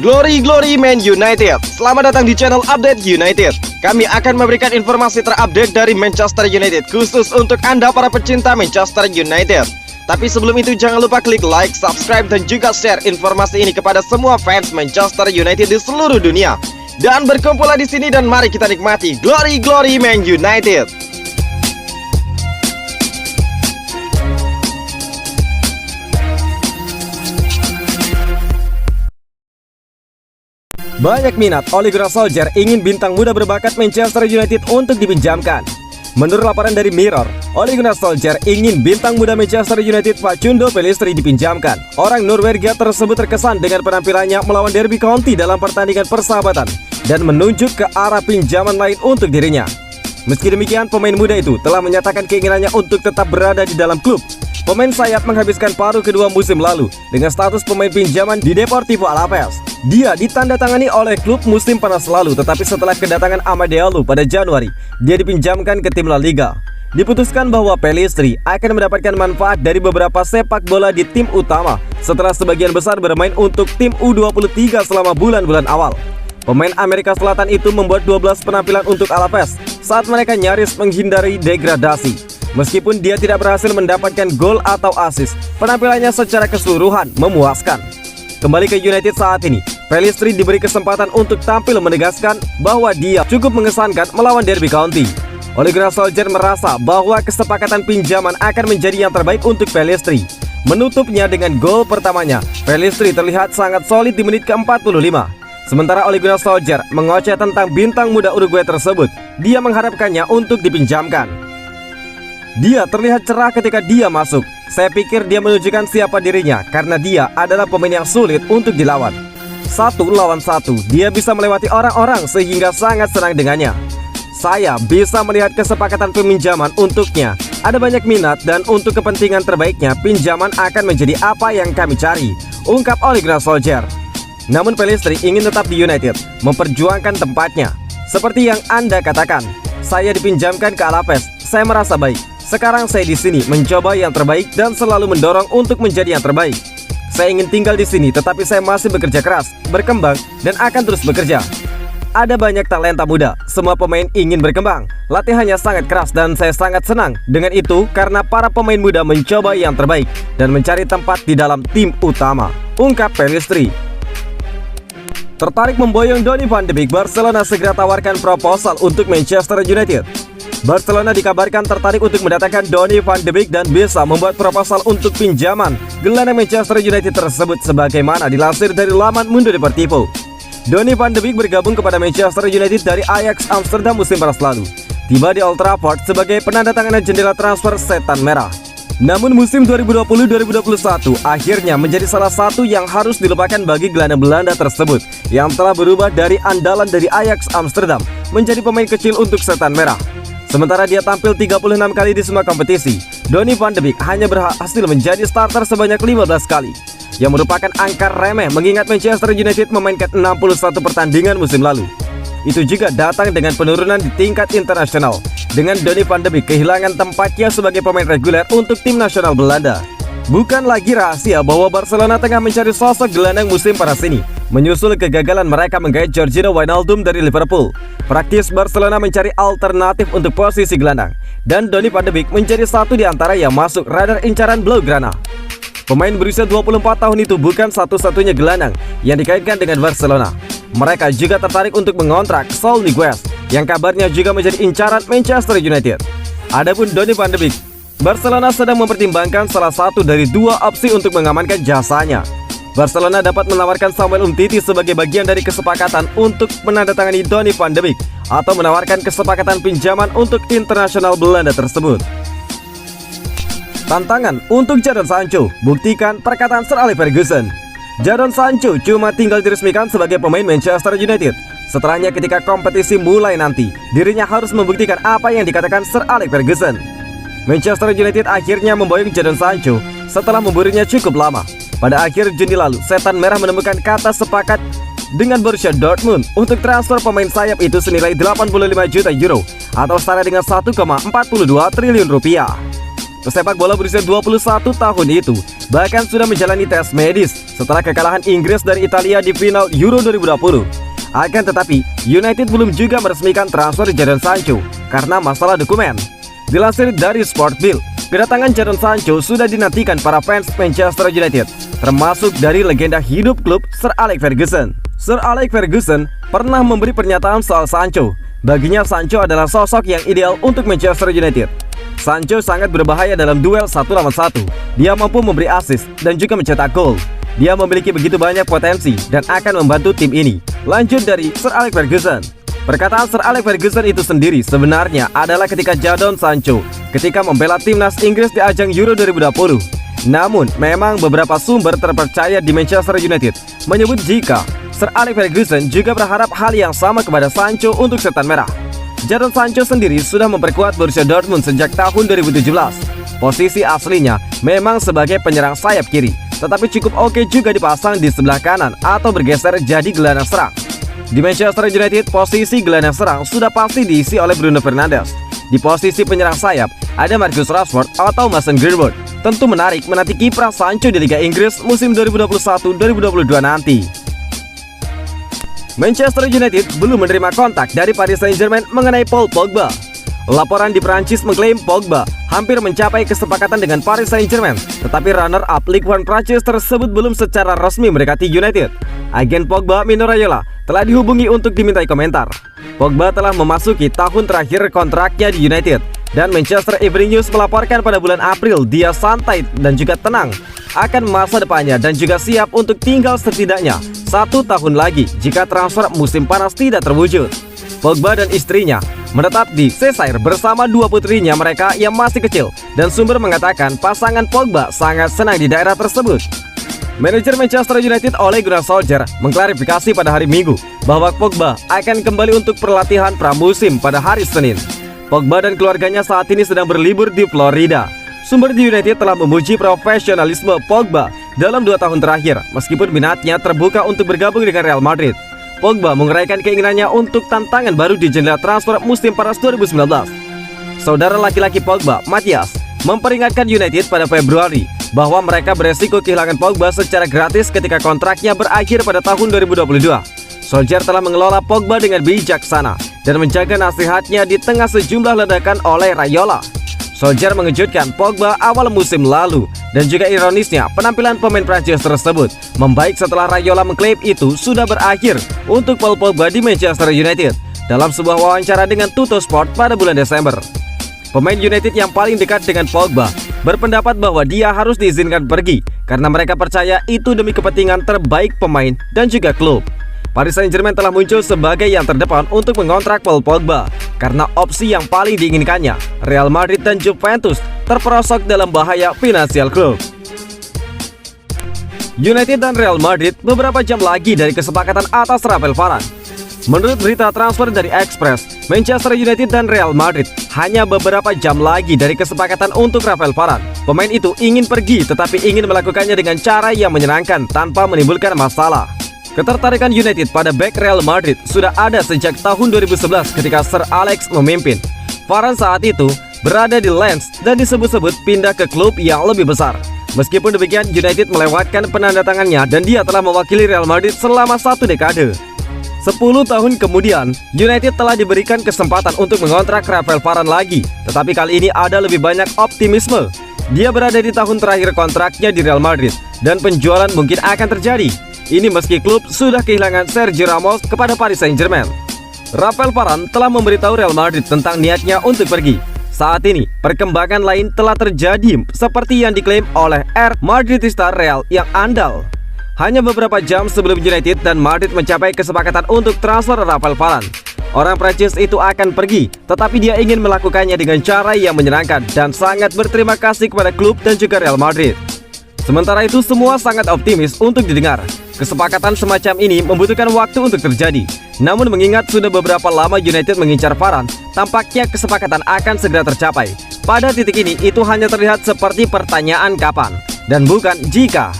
Glory Man United. Selamat datang di channel Update United. Kami akan memberikan informasi terupdate dari Manchester United khusus untuk Anda para pecinta Manchester United. Tapi sebelum itu jangan lupa klik like, subscribe dan juga share informasi ini kepada semua fans Manchester United di seluruh dunia. Dan berkumpullah di sini dan mari kita nikmati Glory Man United. Banyak minat Ole Gunnar Solskjaer ingin bintang muda berbakat Manchester United untuk dipinjamkan. Menurut laporan dari Mirror, Ole Gunnar Solskjaer ingin bintang muda Manchester United Facundo Pellistri dipinjamkan. Orang Norwegia tersebut terkesan dengan penampilannya melawan Derby County dalam pertandingan persahabatan dan menunjuk ke arah pinjaman lain untuk dirinya. Meski demikian, pemain muda itu telah menyatakan keinginannya untuk tetap berada di dalam klub. Pemain sayap menghabiskan paruh kedua musim lalu dengan status pemain pinjaman di Deportivo Alaves. Dia ditandatangani oleh klub musim panas lalu, tetapi setelah kedatangan Amad Diallo pada Januari, dia dipinjamkan ke tim La Liga. Diputuskan bahwa Pellistri akan mendapatkan manfaat dari beberapa sepak bola di tim utama setelah sebagian besar bermain untuk tim U23 selama bulan-bulan awal. Pemain Amerika Selatan itu membuat 12 penampilan untuk Alaves saat mereka nyaris menghindari degradasi. Meskipun dia tidak berhasil mendapatkan gol atau assist, penampilannya secara keseluruhan memuaskan. Kembali ke United saat ini, Pellistri diberi kesempatan untuk tampil menegaskan bahwa dia cukup mengesankan melawan Derby County. Ole Gunnar Solskjaer merasa bahwa kesepakatan pinjaman akan menjadi yang terbaik untuk Pellistri. Menutupnya dengan gol pertamanya, Pellistri terlihat sangat solid di menit ke-45. Sementara Ole Gunnar Solskjaer mengoceh tentang bintang muda Uruguay tersebut, dia mengharapkannya untuk dipinjamkan. Dia terlihat cerah ketika dia masuk. Saya pikir dia menunjukkan siapa dirinya karena dia adalah pemain yang sulit untuk dilawan. 1 lawan 1, dia bisa melewati orang-orang sehingga sangat senang dengannya. Saya bisa melihat kesepakatan peminjaman untuknya. Ada banyak minat dan untuk kepentingan terbaiknya pinjaman akan menjadi apa yang kami cari, ungkap Ole Gunnar Solskjaer. Namun Pellistri ingin tetap di United, memperjuangkan tempatnya. Seperti yang Anda katakan, saya dipinjamkan ke Alaves, saya merasa baik. Sekarang saya di sini mencoba yang terbaik dan selalu mendorong untuk menjadi yang terbaik. Saya ingin tinggal di sini, tetapi saya masih bekerja keras, berkembang, dan akan terus bekerja. Ada banyak talenta muda, semua pemain ingin berkembang. Latihannya sangat keras dan saya sangat senang dengan itu karena para pemain muda mencoba yang terbaik dan mencari tempat di dalam tim utama, ungkap Pellistri. Tertarik memboyong Donny van de Beek, Barcelona segera tawarkan proposal untuk Manchester United. Barcelona dikabarkan tertarik untuk mendatangkan Donny van de Beek dan bisa membuat proposal untuk pinjaman gelandang Manchester United tersebut sebagaimana dilansir dari laman Mundo Deportivo. Donny van de Beek bergabung kepada Manchester United dari Ajax Amsterdam musim panas lalu. Tiba di Old Trafford sebagai penandatanganan jendela transfer setan merah. Namun musim 2020-2021 akhirnya menjadi salah satu yang harus dilupakan bagi gelandang Belanda tersebut yang telah berubah dari andalan dari Ajax Amsterdam menjadi pemain kecil untuk setan merah. Sementara dia tampil 36 kali di semua kompetisi, Donny van de Beek hanya berhasil menjadi starter sebanyak 15 kali, yang merupakan angka remeh mengingat Manchester United memainkan 61 pertandingan musim lalu. Itu juga datang dengan penurunan di tingkat internasional, dengan Donny van de Beek kehilangan tempatnya sebagai pemain reguler untuk tim nasional Belanda. Bukan lagi rahasia bahwa Barcelona tengah mencari sosok gelandang musim panas ini, menyusul kegagalan mereka menggait Georginio Wijnaldum dari Liverpool. Praktis Barcelona mencari alternatif untuk posisi gelandang, dan Donny van de Beek menjadi satu di antara yang masuk radar incaran Blaugrana. Pemain berusia 24 tahun itu bukan satu-satunya gelandang yang dikaitkan dengan Barcelona. Mereka juga tertarik untuk mengontrak Saul Niguez, yang kabarnya juga menjadi incaran Manchester United. Adapun Donny van de Beek, Barcelona sedang mempertimbangkan salah satu dari 2 opsi untuk mengamankan jasanya. Barcelona dapat menawarkan Samuel Umtiti sebagai bagian dari kesepakatan untuk menandatangani Donny van de Beek atau menawarkan kesepakatan pinjaman untuk internasional Belanda tersebut. Tantangan untuk Jadon Sancho, buktikan perkataan Sir Alex Ferguson. Jadon Sancho cuma tinggal diresmikan sebagai pemain Manchester United. Setelahnya ketika kompetisi mulai nanti, dirinya harus membuktikan apa yang dikatakan Sir Alex Ferguson. Manchester United akhirnya memboyong Jadon Sancho setelah memburinya cukup lama. Pada akhir Juni lalu, setan merah menemukan kata sepakat dengan Borussia Dortmund untuk transfer pemain sayap itu senilai 85 juta euro atau setara dengan 1,42 triliun rupiah. Pesepak bola berusia 21 tahun itu bahkan sudah menjalani tes medis setelah kekalahan Inggris dari Italia di final Euro 2020. Akan tetapi, United belum juga meresmikan transfer Jadon Sancho karena masalah dokumen. Dilansir dari Sport Bill, kedatangan Jadon Sancho sudah dinantikan para fans Manchester United, termasuk dari legenda hidup klub Sir Alex Ferguson. Sir Alex Ferguson pernah memberi pernyataan soal Sancho. Baginya Sancho adalah sosok yang ideal untuk Manchester United. Sancho sangat berbahaya dalam duel 1 lawan 1. Dia mampu memberi assist dan juga mencetak gol. Dia memiliki begitu banyak potensi dan akan membantu tim ini. Lanjut dari Sir Alex Ferguson. Perkataan Sir Alex Ferguson itu sendiri sebenarnya adalah ketika Jadon Sancho ketika membela timnas Inggris di ajang Euro 2020. Namun, memang beberapa sumber terpercaya di Manchester United menyebut jika Sir Alex Ferguson juga berharap hal yang sama kepada Sancho untuk setan merah. Jadon Sancho sendiri sudah memperkuat Borussia Dortmund sejak tahun 2017. Posisi aslinya memang sebagai penyerang sayap kiri, tetapi cukup oke juga dipasang di sebelah kanan atau bergeser jadi gelandang serang. Di Manchester United, posisi gelandang serang sudah pasti diisi oleh Bruno Fernandes. Di posisi penyerang sayap, ada Marcus Rashford atau Mason Greenwood. Tentu menarik menanti kiprah Sancho di Liga Inggris musim 2021-2022 nanti. Manchester United belum menerima kontak dari Paris Saint-Germain mengenai Paul Pogba. Laporan di Prancis mengklaim Pogba hampir mencapai kesepakatan dengan Paris Saint-Germain, tetapi runner-up Ligue 1 Prancis tersebut belum secara resmi mendekati United. Agen Pogba, Mino Raiola, telah dihubungi untuk dimintai komentar. Pogba telah memasuki tahun terakhir kontraknya di United, dan Manchester Evening News melaporkan pada bulan April dia santai dan juga tenang akan masa depannya dan juga siap untuk tinggal setidaknya 1 tahun lagi jika transfer musim panas tidak terwujud. Pogba dan istrinya menetap di Cheshire bersama 2 putrinya mereka yang masih kecil, dan sumber mengatakan pasangan Pogba sangat senang di daerah tersebut. Manajer Manchester United Ole Gunnar Solskjaer mengklarifikasi pada hari Minggu bahwa Pogba akan kembali untuk perlatihan pramusim pada hari Senin. Pogba dan keluarganya saat ini sedang berlibur di Florida. Sumber di United telah memuji profesionalisme Pogba dalam 2 tahun terakhir, meskipun minatnya terbuka untuk bergabung dengan Real Madrid. Pogba menguraikan keinginannya untuk tantangan baru di jendela transfer musim panas 2019. Saudara laki-laki Pogba, Matthias, memperingatkan United pada Februari bahwa mereka beresiko kehilangan Pogba secara gratis ketika kontraknya berakhir pada tahun 2022. Solskjaer telah mengelola Pogba dengan bijaksana dan menjaga nasihatnya di tengah sejumlah ledakan oleh Raiola. Solskjaer mengejutkan Pogba awal musim lalu, dan juga ironisnya penampilan pemain Prancis tersebut membaik setelah Raiola mengklaim itu sudah berakhir untuk Paul Pogba di Manchester United dalam sebuah wawancara dengan Tutto Sport pada bulan Desember. Pemain United yang paling dekat dengan Pogba berpendapat bahwa dia harus diizinkan pergi karena mereka percaya itu demi kepentingan terbaik pemain dan juga klub. Paris Saint-Germain telah muncul sebagai yang terdepan untuk mengontrak Paul Pogba karena opsi yang paling diinginkannya, Real Madrid dan Juventus, terperosok dalam bahaya finansial klub. United dan Real Madrid beberapa jam lagi dari kesepakatan atas Rafael Varane. Menurut berita transfer dari Express, Manchester United dan Real Madrid hanya beberapa jam lagi dari kesepakatan untuk Rafael Varane. Pemain itu ingin pergi tetapi ingin melakukannya dengan cara yang menyenangkan tanpa menimbulkan masalah. Ketertarikan United pada bek Real Madrid sudah ada sejak tahun 2011 ketika Sir Alex memimpin. Varane saat itu berada di Lens dan disebut-sebut pindah ke klub yang lebih besar. Meskipun demikian, United melewatkan penandatangannya dan dia telah mewakili Real Madrid selama 1 dekade. 10 tahun kemudian, United telah diberikan kesempatan untuk mengontrak Rafael Varane lagi, tetapi kali ini ada lebih banyak optimisme. Dia berada di tahun terakhir kontraknya di Real Madrid, dan penjualan mungkin akan terjadi. Ini meski klub sudah kehilangan Sergio Ramos kepada Paris Saint-Germain. Rafael Varane telah memberitahu Real Madrid tentang niatnya untuk pergi. Saat ini, perkembangan lain telah terjadi seperti yang diklaim oleh Madridista Real yang andal. Hanya beberapa jam sebelum United dan Madrid mencapai kesepakatan untuk transfer Rafael Varane, orang Prancis itu akan pergi, tetapi dia ingin melakukannya dengan cara yang menyenangkan dan sangat berterima kasih kepada klub dan juga Real Madrid. Sementara itu, semua sangat optimis untuk didengar. Kesepakatan semacam ini membutuhkan waktu untuk terjadi. Namun mengingat sudah beberapa lama United mengincar Varane, tampaknya kesepakatan akan segera tercapai. Pada titik ini, itu hanya terlihat seperti pertanyaan kapan, dan bukan jika.